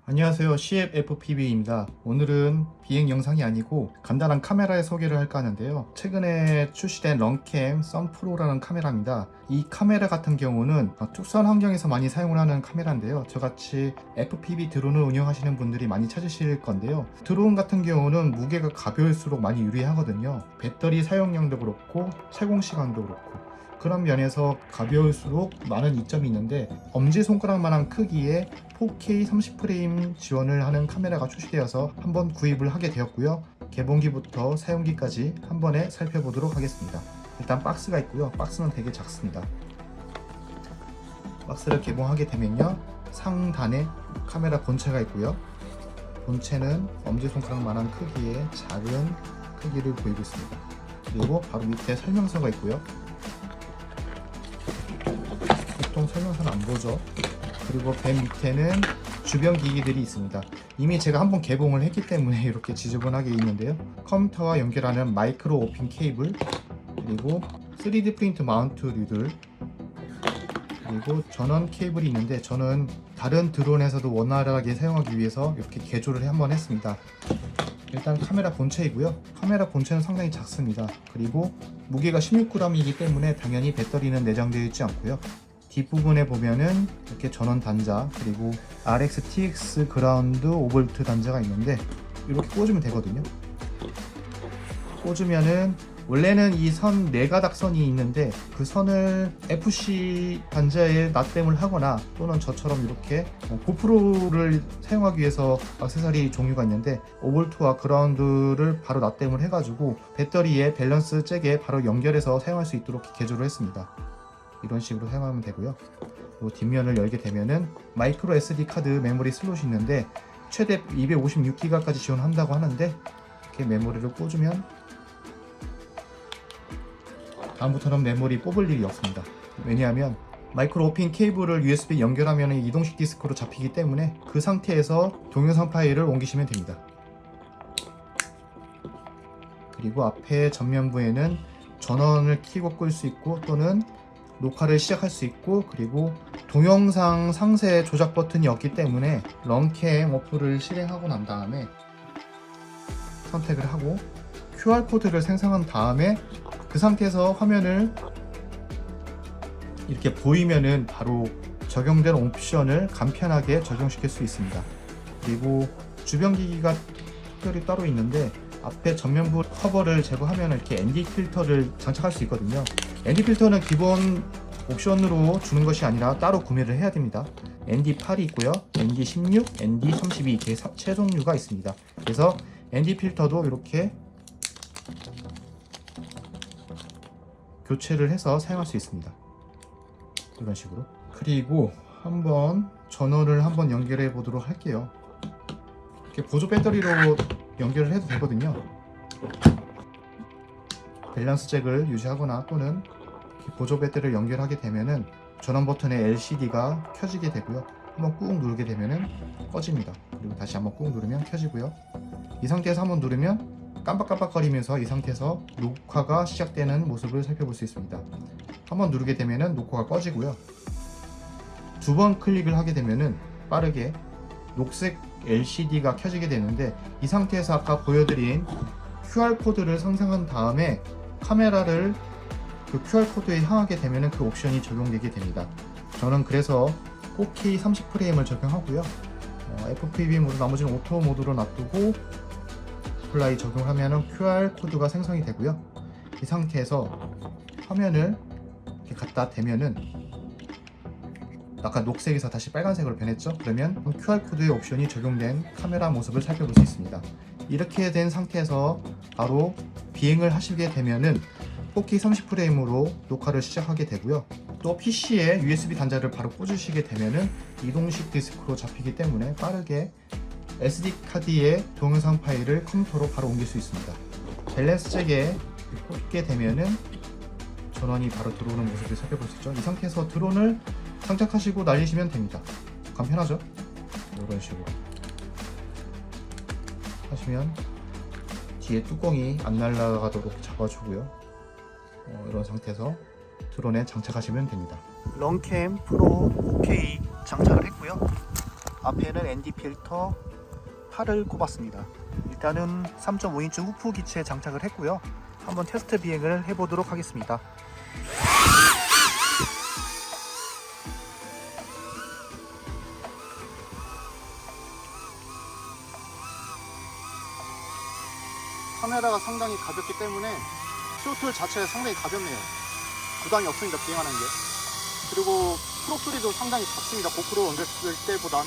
안녕하세요. CFFPB입니다. 오늘은 비행 영상이 아니고 간단한 카메라의 소개를 할까 하는데요. 최근에 출시된 런캠 썬프로라는 카메라입니다. 이 카메라 같은 경우는 특수한 환경에서 많이 사용을 하는 카메라인데요. 저같이 FPV 드론을 운영하시는 분들이 많이 찾으실 건데요. 드론 같은 경우는 무게가 가벼울수록 많이 유리하거든요. 배터리 사용량도 그렇고 채공 시간도 그렇고 그런 면에서 가벼울수록 많은 이점이 있는데, 엄지손가락만한 크기의 4K 30프레임 지원을 하는 카메라가 출시되어서 한번 구입을 하게 되었고요. 개봉기부터 사용기까지 한 번에 살펴보도록 하겠습니다. 일단 박스가 있고요. 박스는 되게 작습니다. 박스를 개봉하게 되면요, 상단에 카메라 본체가 있고요. 본체는 엄지손가락만한 크기의 작은 크기를 보이고 있습니다. 그리고 바로 밑에 설명서가 있고요. 보통 설명서는 안 보죠. 그리고 맨 밑에는 주변 기기들이 있습니다. 이미 제가 한번 개봉을 했기 때문에 이렇게 지저분하게 있는데요. 컴퓨터와 연결하는 마이크로 오핀 케이블, 그리고 3D 프린트 마운트 류들, 그리고 전원 케이블이 있는데 저는 다른 드론에서도 원활하게 사용하기 위해서 이렇게 개조를 한번 했습니다. 일단 카메라 본체이고요. 카메라 본체는 상당히 작습니다. 그리고 무게가 16g이기 때문에 당연히 배터리는 내장되어 있지 않고요. 뒷부분에 보면은 이렇게 전원 단자, 그리고 RX-TX 그라운드 5V 단자가 있는데 이렇게 꽂으면 되거든요. 꽂으면은 원래는 이 선 4가닥 선이 있는데 그 선을 FC 단자에 납땜을 하거나 또는 저처럼 이렇게 고프로를 사용하기 위해서 액세서리 종류가 있는데 5V와 그라운드를 바로 납땜을 해가지고 배터리에 밸런스 잭에 바로 연결해서 사용할 수 있도록 개조를 했습니다. 이런 식으로 사용하면 되고요. 그리고 뒷면을 열게 되면은 마이크로 SD 카드 메모리 슬롯이 있는데 최대 256기가까지 지원한다고 하는데, 이렇게 메모리를 꽂으면 다음부터는 메모리 뽑을 일이 없습니다. 왜냐하면 마이크로 오핀 케이블을 USB 연결하면 이동식 디스크로 잡히기 때문에 그 상태에서 동영상 파일을 옮기시면 됩니다. 그리고 앞에 전면부에는 전원을 켜고 끌 수 있고 또는 녹화를 시작할 수 있고, 그리고 동영상 상세 조작 버튼이 없기 때문에 런캠 어플을 실행하고 난 다음에 선택을 하고 QR코드를 생성한 다음에 그 상태에서 화면을 이렇게 보이면은 바로 적용된 옵션을 간편하게 적용시킬 수 있습니다. 그리고 주변 기기가 특별히 따로 있는데 앞에 전면부 커버를 제거하면 이렇게 ND 필터를 장착할 수 있거든요. ND 필터는 기본 옵션으로 주는 것이 아니라 따로 구매를 해야 됩니다. ND8이 있고요, ND16, ND32 이렇게 세 종류가 있습니다. 그래서 ND 필터도 이렇게 교체를 해서 사용할 수 있습니다. 이런 식으로. 그리고 한번 전원을 한번 연결해 보도록 할게요. 이렇게 보조 배터리로 연결을 해도 되거든요. 밸런스 잭을 유지하거나 또는 보조 배터리를 연결하게 되면은 전원 버튼의 LCD가 켜지게 되고요. 한번 꾹 누르게 되면은 꺼집니다. 그리고 다시 한번 꾹 누르면 켜지고요. 이 상태에서 한번 누르면 깜빡깜빡거리면서 이 상태에서 녹화가 시작되는 모습을 살펴볼 수 있습니다. 한번 누르게 되면은 녹화가 꺼지고요. 두 번 클릭을 하게 되면은 빠르게 녹색 LCD가 켜지게 되는데, 이 상태에서 아까 보여드린 QR코드를 상상한 다음에 카메라를 그 QR코드에 향하게 되면 그 옵션이 적용되게 됩니다. 저는 그래서 4K 30프레임을 적용하고요. FPV 모드, 나머지는 오토 모드로 놔두고 플라이 적용하면 QR코드가 생성이 되고요. 이 상태에서 화면을 이렇게 갖다 대면은 아까 녹색에서 다시 빨간색으로 변했죠? 그러면 QR코드의 옵션이 적용된 카메라 모습을 살펴볼 수 있습니다. 이렇게 된 상태에서 바로 비행을 하시게 되면은 4K 30프레임으로 녹화를 시작하게 되고요. 또 PC에 USB 단자를 바로 꽂으시게 되면은 이동식 디스크로 잡히기 때문에 빠르게 SD 카드의 동영상 파일을 컴퓨터로 바로 옮길 수 있습니다. 밸런스 잭에 꽂게 되면은 전원이 바로 들어오는 모습을 살펴볼 수 있죠. 이 상태에서 드론을 장착하시고 날리시면 됩니다. 간편하죠? 이런 식으로 하시면 뒤에 뚜껑이 안 날아가도록 잡아주고요. 이런 상태에서 드론에 장착하시면 됩니다. 런캠 프로 4K 장착을 했고요. 앞에는 ND 필터 8을 꼽았습니다. 일단은 3.5인치 후프 기체에 장착을 했고요. 한번 테스트 비행을 해보도록 하겠습니다. 카메라가 상당히 가볍기 때문에 트로틀 자체가 상당히 가볍네요. 부담이 없습니다, 비행하는 게. 그리고 프로 소리도 상당히 작습니다, 고프로 연결했을 때보단.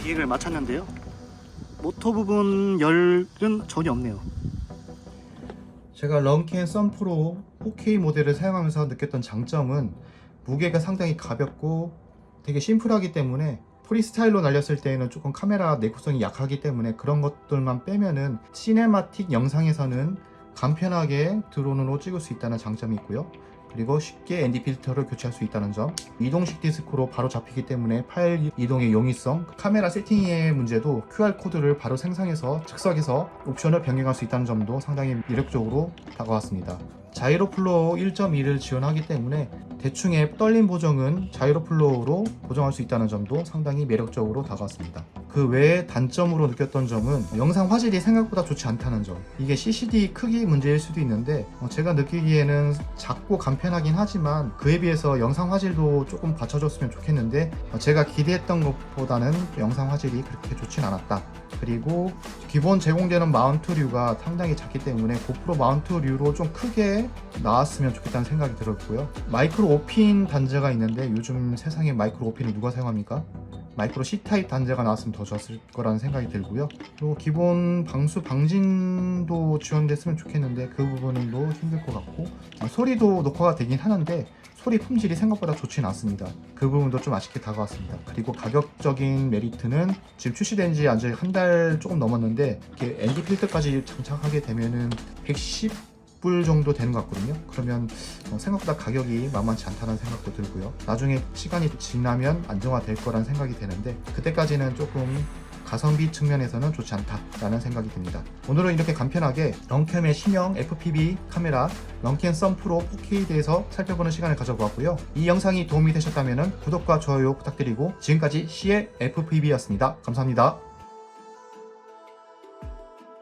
비행을 마쳤는데요. 모터 부분 열은 전혀 없네요. 제가 런캔 썬프로 4K 모델을 사용하면서 느꼈던 장점은 무게가 상당히 가볍고 되게 심플하기 때문에 프리스타일로 날렸을 때에는 조금 카메라 내구성이 약하기 때문에 그런 것들만 빼면은 시네마틱 영상에서는 간편하게 드론으로 찍을 수 있다는 장점이 있고요. 그리고 쉽게 ND 필터를 교체할 수 있다는 점, 이동식 디스크로 바로 잡히기 때문에 파일 이동의 용이성, 카메라 세팅의 문제도 QR 코드를 바로 생성해서 즉석에서 옵션을 변경할 수 있다는 점도 상당히 매력적으로 다가왔습니다. 자이로 플로우 1.2를 지원하기 때문에 대충의 떨림 보정은 자이로 플로우로 보정할 수 있다는 점도 상당히 매력적으로 다가왔습니다. 그 외에 단점으로 느꼈던 점은 영상 화질이 생각보다 좋지 않다는 점. 이게 CCD 크기 문제일 수도 있는데 제가 느끼기에는 작고 간편하긴 하지만 그에 비해서 영상 화질도 조금 받쳐줬으면 좋겠는데 제가 기대했던 것보다는 영상 화질이 그렇게 좋진 않았다. 그리고 기본 제공되는 마운트류가 상당히 작기 때문에 고프로 마운트류로 좀 크게 나왔으면 좋겠다는 생각이 들었고요. 마이크로 5핀 단자가 있는데 요즘 세상에 마이크로 5핀을 누가 사용합니까? 마이크로 C타입 단자가 나왔으면 더 좋았을 거라는 생각이 들고요. 그리고 기본 방수 방진도 지원됐으면 좋겠는데 그 부분도 힘들 것 같고 소리도 녹화가 되긴 하는데 소리 품질이 생각보다 좋지는 않습니다. 그 부분도 좀 아쉽게 다가왔습니다. 그리고 가격적인 메리트는 지금 출시된 지 아직 한 달 조금 넘었는데 이렇게 ND 필터까지 장착하게 되면은 110불 정도 되는 것 같거든요. 그러면 생각보다 가격이 만만치 않다는 생각도 들고요. 나중에 시간이 지나면 안정화될 거란 생각이 되는데 그때까지는 조금 가성비 측면에서는 좋지 않다라는 생각이 듭니다. 오늘은 이렇게 간편하게 런캠의 신형 FPV 카메라 런캠 썬 프로 4K에 대해서 살펴보는 시간을 가져보았고요. 이 영상이 도움이 되셨다면 구독과 좋아요 부탁드리고 지금까지 CL FPV였습니다. 감사합니다.